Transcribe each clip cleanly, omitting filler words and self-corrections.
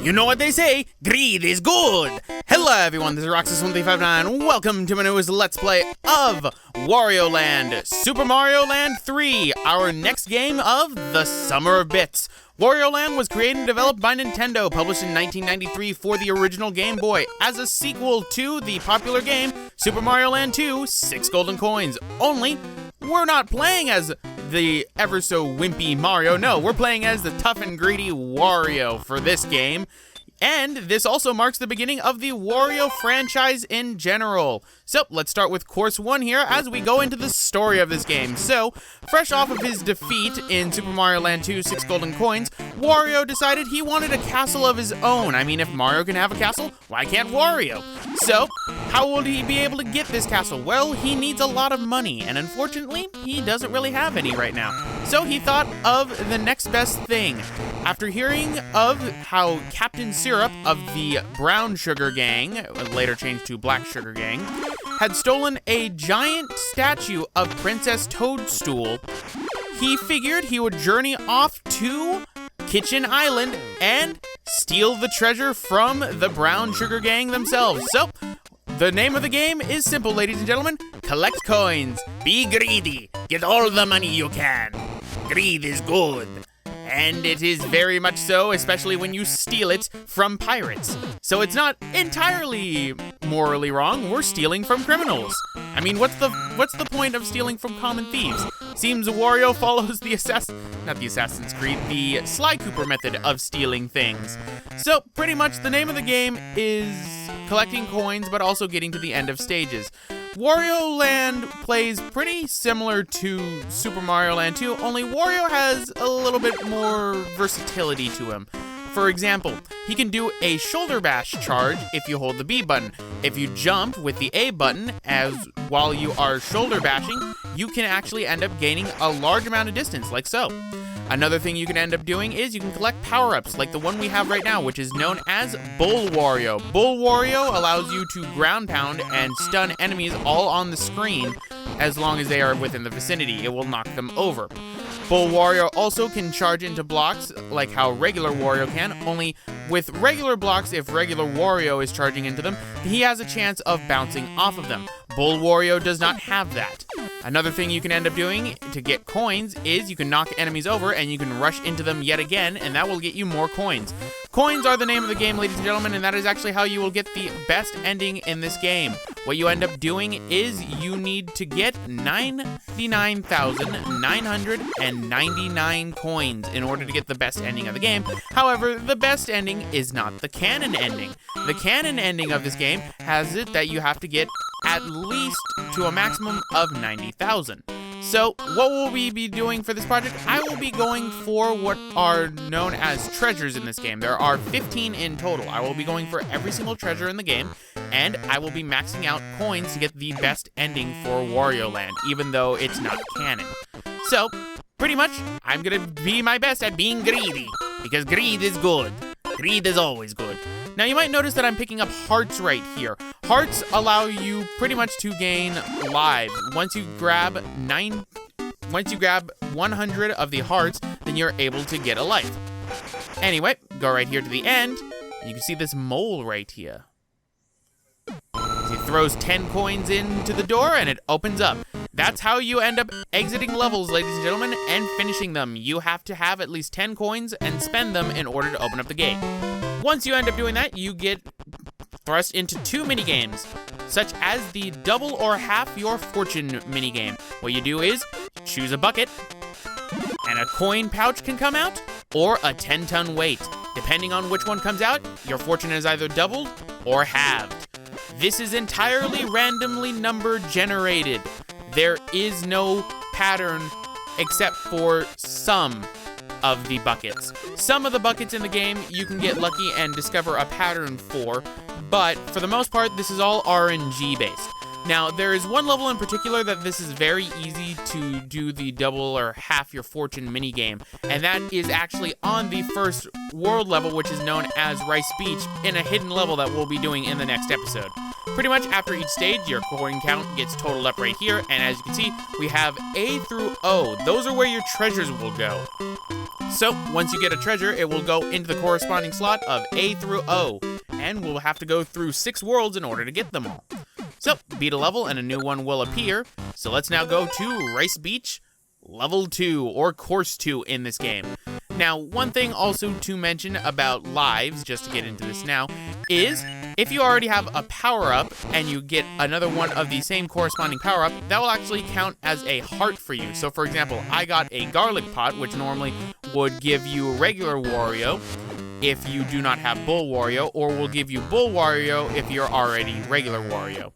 You know what they say, greed is good! Hello everyone, this is Roxas1359. Welcome to my newest Let's Play of Wario Land, Super Mario Land 3, our next game of the Summer of Bits. Wario Land was created and developed by Nintendo, published in 1993 for the original Game Boy, as a sequel to the popular game Super Mario Land 2, 6 Golden Coins. Only, we're not playing as the ever so wimpy Mario. No, we're playing as the tough and greedy Wario for this game. And this also marks the beginning of the Wario franchise in general. So, let's start with course 1 here as we go into the story of this game. So, fresh off of his defeat in Super Mario Land 2, 6 Golden Coins, Wario decided he wanted a castle of his own. I mean, if Mario can have a castle, why can't Wario? So, how will he be able to get this castle? Well, he needs a lot of money, and unfortunately, he doesn't really have any right now. So he thought of the next best thing. After hearing of how Captain Syrup of the Brown Sugar Gang, later changed to Black Sugar Gang, had stolen a giant statue of Princess Toadstool, he figured he would journey off to Kitchen Island and steal the treasure from the Brown Sugar Gang themselves. So, the name of the game is simple, ladies and gentlemen. Collect coins, be greedy, get all the money you can. Greed is good. And it is very much so, especially when you steal it from pirates. So it's not entirely morally wrong. We're stealing from criminals. I mean, what's the point of stealing from common thieves? Seems Wario follows the Assassin's Creed, the Sly Cooper method of stealing things. So pretty much the name of the game is collecting coins, but also getting to the end of stages. Wario Land plays pretty similar to Super Mario Land 2, only Wario has a little bit more versatility to him. For example, he can do a shoulder bash charge if you hold the B button. If you jump with the A button while you are shoulder bashing, you can actually end up gaining a large amount of distance, like so. Another thing you can end up doing is you can collect power-ups, like the one we have right now, which is known as Bull Wario. Bull Wario allows you to ground pound and stun enemies all on the screen as long as they are within the vicinity. It will knock them over. Bull Wario also can charge into blocks like how regular Wario can, only with regular blocks, if regular Wario is charging into them, he has a chance of bouncing off of them. Bull Wario does not have that. Another thing you can end up doing to get coins is you can knock enemies over and you can rush into them yet again, and that will get you more coins. Coins are the name of the game, ladies and gentlemen, and that is actually how you will get the best ending in this game. What you end up doing is you need to get 99,999 coins in order to get the best ending of the game. However, the best ending is not the canon ending. The canon ending of this game has it that you have to get at least to a maximum of 90,000. So, what will we be doing for this project? I will be going for what are known as treasures in this game. There are 15 in total. I will be going for every single treasure in the game, and I will be maxing out coins to get the best ending for Wario Land, even though it's not canon. So, pretty much, I'm gonna be my best at being greedy, because greed is good. Greed is always good. Now, you might notice that I'm picking up hearts right here. Hearts allow you pretty much to gain lives. Once you grab 100 of the hearts, then you're able to get a life. Anyway, go right here to the end, and you can see this mole right here. He throws 10 coins into the door, and it opens up. That's how you end up exiting levels, ladies and gentlemen, and finishing them. You have to have at least 10 coins and spend them in order to open up the gate. Once you end up doing that, you get thrust into 2 minigames, such as the double or half your fortune minigame. What you do is choose a bucket, and a coin pouch can come out, or a 10-ton weight. Depending on which one comes out, your fortune is either doubled or halved. This is entirely randomly number generated. There is no pattern except for some of the buckets. Some of the buckets in the game you can get lucky and discover a pattern for, but for the most part, this is all RNG based. Now, there is one level in particular that this is very easy to do the double or half your fortune minigame, and that is actually on the first world level, which is known as Rice Beach, in a hidden level that we'll be doing in the next episode. Pretty much after each stage, your coin count gets totaled up right here, and as you can see, we have A through O. Those are where your treasures will go. So once you get a treasure, it will go into the corresponding slot of A through O, and we'll have to go through 6 worlds in order to get them all. So beat a level and a new one will appear. So let's now go to Rice Beach, level 2, or course 2 in this game. Now, one thing also to mention about lives, just to get into this now, is if you already have a power-up and you get another one of the same corresponding power-up, that will actually count as a heart for you. So, for example, I got a garlic pot, which normally would give you regular Wario if you do not have Bull Wario, or will give you Bull Wario if you're already regular Wario.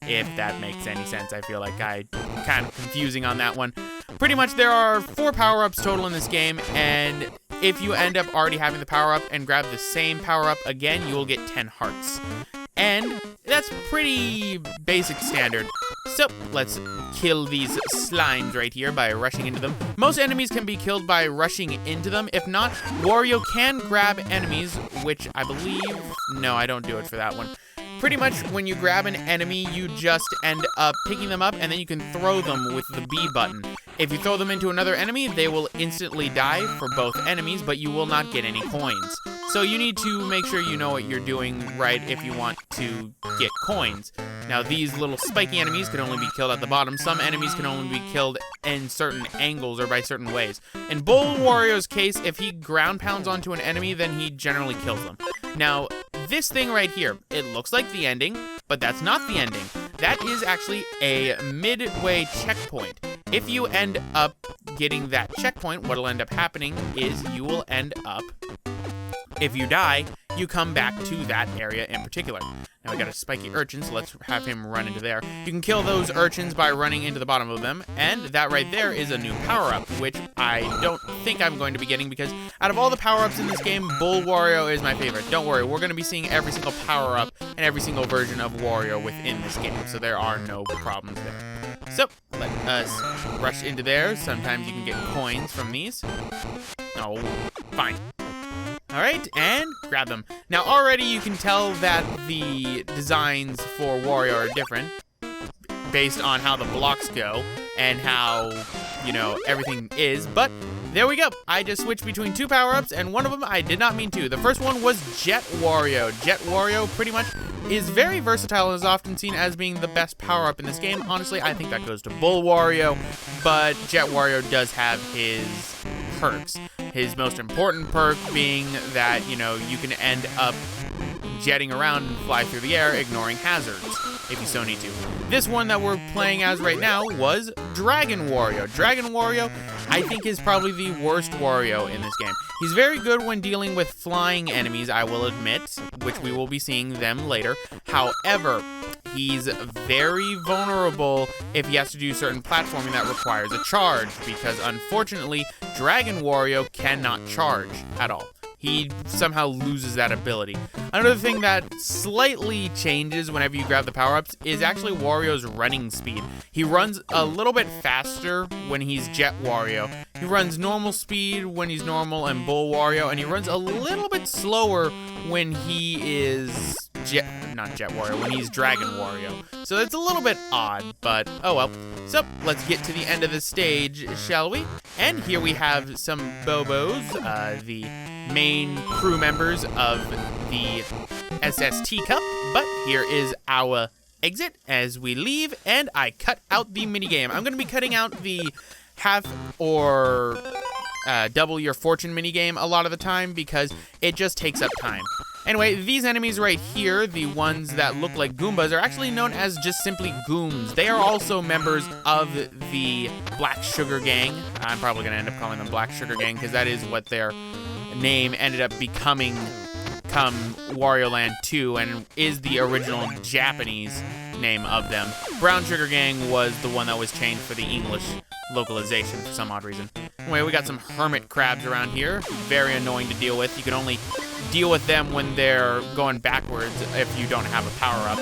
If that makes any sense. I feel like I'm kind of confusing on that one. Pretty much there are 4 power-ups total in this game, and if you end up already having the power-up and grab the same power-up again, you will get 10 hearts. And that's pretty basic standard. So let's kill these slimes right here by rushing into them. Most enemies can be killed by rushing into them. If not, Wario can grab enemies, which I believe... No, I don't do it for that one. Pretty much, when you grab an enemy, you just end up picking them up, and then you can throw them with the B button. If you throw them into another enemy, they will instantly die for both enemies, but you will not get any coins. So you need to make sure you know what you're doing right if you want to get coins. Now, these little spiky enemies can only be killed at the bottom. Some enemies can only be killed in certain angles or by certain ways. In Bull Wario's case, if he ground pounds onto an enemy, then he generally kills them. Now, this thing right here, it looks like the ending, but that's not the ending. That is actually a midway checkpoint. If you end up getting that checkpoint, what'll end up happening is you will end up, if you die, you come back to that area in particular. Now we got a spiky urchin, so let's have him run into there. You can kill those urchins by running into the bottom of them, and that right there is a new power-up, which I don't think I'm going to be getting because out of all the power-ups in this game, Bull Wario is my favorite. Don't worry, we're going to be seeing every single power-up and every single version of Wario within this game, so there are no problems there. So, let us rush into there. Sometimes you can get coins from these. Oh, fine. Alright, and grab them. Now, already you can tell that the designs for Wario are different based on how the blocks go and how, you know, everything is, but there we go. I just switched between 2 power-ups, and one of them I did not mean to. The first one was Jet Wario. Jet Wario pretty much is very versatile and is often seen as being the best power-up in this game. Honestly, I think that goes to Bull Wario, but Jet Wario does have his perks. His most important perk being that, you know, you can end up jetting around and fly through the air, ignoring hazards, if you so need to. This one that we're playing as right now was Dragon Wario. Dragon Wario, I think, is probably the worst Wario in this game. He's very good when dealing with flying enemies, I will admit, which we will be seeing them later. However, he's very vulnerable if he has to do certain platforming that requires a charge, because unfortunately, Dragon Wario cannot charge at all. He somehow loses that ability. Another thing that slightly changes whenever you grab the power-ups is actually Wario's running speed. He runs a little bit faster when he's Jet Wario. He runs normal speed when he's normal and Bull Wario, and he runs a little bit slower when he is not Jet Wario, when he's Dragon Wario. So it's a little bit odd, but oh well. So let's get to the end of the stage, shall we? And here we have some Bobos, the main crew members of the SST Cup, but here is our exit as we leave, and I cut out the minigame. I'm going to be cutting out the half or double your fortune minigame a lot of the time because it just takes up time. Anyway, these enemies right here, the ones that look like Goombas, are actually known as just simply Gooms. They are also members of the Black Sugar Gang. I'm probably going to end up calling them Black Sugar Gang because that is what their name ended up becoming come Wario Land 2 and is the original Japanese name of them. Brown Sugar Gang was the one that was changed for the English localization for some odd reason. Anyway, we got some hermit crabs around here. Very annoying to deal with. You can only deal with them when they're going backwards if you don't have a power-up.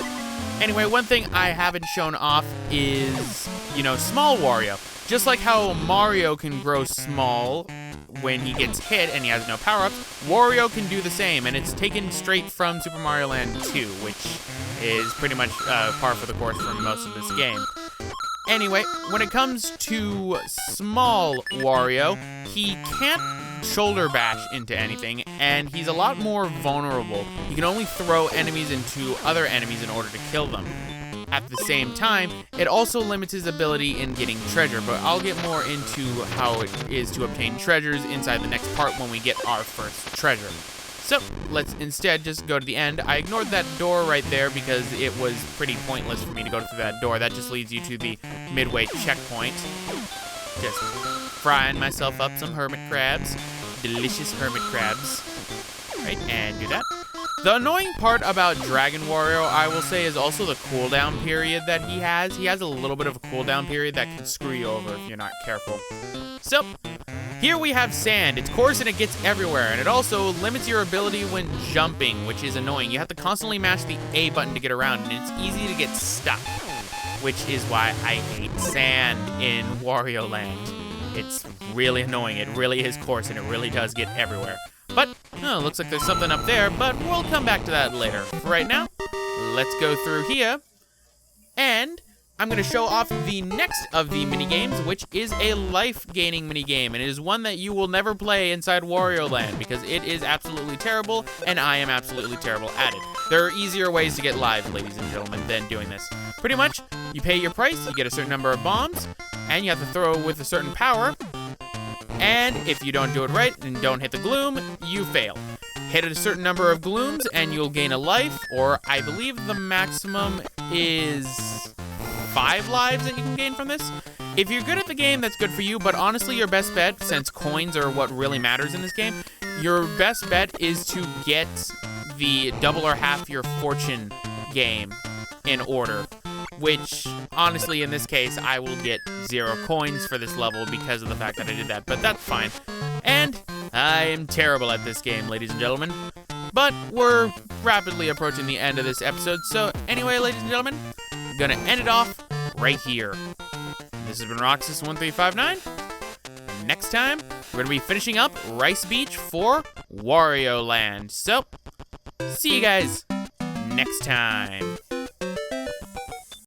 Anyway, one thing I haven't shown off is, you know, small Wario. Just like how Mario can grow small when he gets hit and he has no power-ups, Wario can do the same, and it's taken straight from Super Mario Land 2, which is pretty much par for the course for most of this game. Anyway, when it comes to small Wario, he can't shoulder bash into anything, and he's a lot more vulnerable. You can only throw enemies into other enemies in order to kill them. At the same time, it also limits his ability in getting treasure, but I'll get more into how it is to obtain treasures inside the next part when we get our first treasure. So, let's instead just go to the end. I ignored that door right there because it was pretty pointless for me to go through that door. That just leads you to the midway checkpoint. Just frying myself up some hermit crabs. Delicious hermit crabs. Right, and do that. The annoying part about Dragon Wario, I will say, is also the cooldown period that he has. He has a little bit of a cooldown period that can screw you over if you're not careful. So, here we have sand. It's coarse and it gets everywhere, and it also limits your ability when jumping, which is annoying. You have to constantly mash the A button to get around, and it's easy to get stuck, which is why I hate sand in Wario Land. It's really annoying. It really is coarse, and it really does get everywhere. But, oh, looks like there's something up there, but we'll come back to that later. For right now, let's go through here, and I'm going to show off the next of the minigames, which is a life-gaining minigame, and it is one that you will never play inside Wario Land, because it is absolutely terrible, and I am absolutely terrible at it. There are easier ways to get lives, ladies and gentlemen, than doing this. Pretty much, you pay your price, you get a certain number of bombs, and you have to throw with a certain power, and if you don't do it right and don't hit the gloom, you fail. Hit a certain number of glooms and you'll gain a life, or I believe the maximum is 5 lives that you can gain from this. If you're good at the game, that's good for you, but honestly, your best bet, since coins are what really matters in this game, your best bet is to get the double or half your fortune game in order. Which, honestly, in this case, I will get 0 coins for this level because of the fact that I did that, but that's fine. And I am terrible at this game, ladies and gentlemen. But we're rapidly approaching the end of this episode, so anyway, ladies and gentlemen, I'm gonna end it off right here. This has been Roxas1359. Next time, we're gonna be finishing up Rice Beach for Wario Land. So, see you guys next time.